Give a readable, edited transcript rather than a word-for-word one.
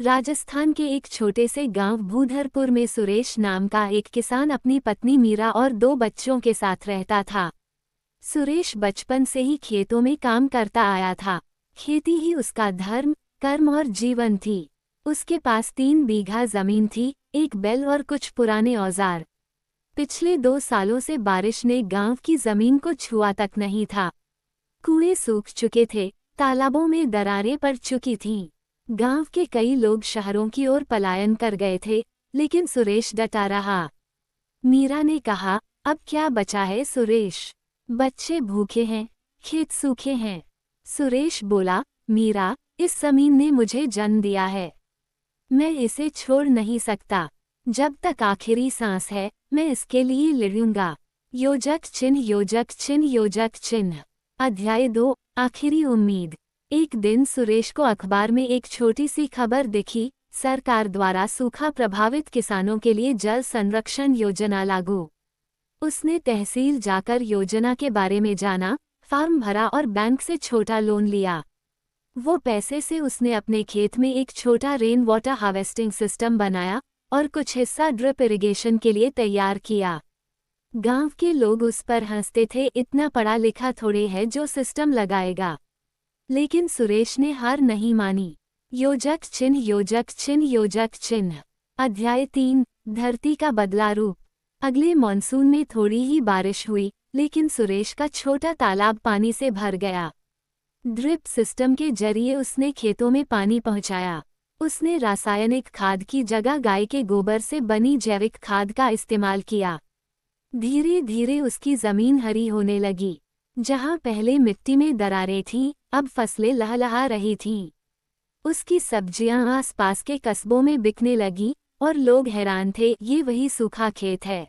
राजस्थान के एक छोटे से गांव भूधरपुर में सुरेश नाम का एक किसान अपनी पत्नी मीरा और 2 बच्चों के साथ रहता था। सुरेश बचपन से ही खेतों में काम करता आया था। खेती ही उसका धर्म, कर्म और जीवन थी। उसके पास 3 बीघा जमीन थी, एक बैल और कुछ पुराने औजार। पिछले 2 सालों से बारिश ने गांव की जमीन को छुआ तक नहीं था। कुएं सूख चुके थे, तालाबों में दरारें पड़ चुकी थीं। गांव के कई लोग शहरों की ओर पलायन कर गए थे, लेकिन सुरेश डटा रहा। मीरा ने कहा, अब क्या बचा है सुरेश? बच्चे भूखे हैं, खेत सूखे हैं। सुरेश बोला, मीरा, इस जमीन ने मुझे जन्म दिया है। मैं इसे छोड़ नहीं सकता। जब तक आखिरी सांस है, मैं इसके लिए लड़ूंगा। योजक चिन्ह, योजक चिन्ह, योजक चिन्ह। अध्याय 2, आखिरी उम्मीद। एक दिन सुरेश को अखबार में एक छोटी सी खबर दिखी, सरकार द्वारा सूखा प्रभावित किसानों के लिए जल संरक्षण योजना लागू। उसने तहसील जाकर योजना के बारे में जाना, फॉर्म भरा और बैंक से छोटा लोन लिया। वो पैसे से उसने अपने खेत में एक छोटा रेन वाटर हार्वेस्टिंग सिस्टम बनाया और कुछ हिस्सा ड्रिप इरिगेशन के लिए तैयार किया। गांव के लोग उस पर हंसते थे, इतना पढ़ा लिखा थोड़े है जो सिस्टम लगाएगा। लेकिन सुरेश ने हार नहीं मानी। योजक चिन्ह, योजक चिन्ह, योजक चिन्ह। अध्याय 3, धरती का बदला रूप। अगले मॉनसून में थोड़ी ही बारिश हुई, लेकिन सुरेश का छोटा तालाब पानी से भर गया। ड्रिप सिस्टम के जरिए उसने खेतों में पानी पहुंचाया। उसने रासायनिक खाद की जगह गाय के गोबर से बनी जैविक खाद का इस्तेमाल किया। धीरे धीरे उसकी जमीन हरी होने लगी। जहां पहले मिट्टी में दरारें थीं, अब फसलें लहलहा रही थीं। उसकी सब्जियां आसपास के कस्बों में बिकने लगी और लोग हैरान थे, ये वही सूखा खेत है।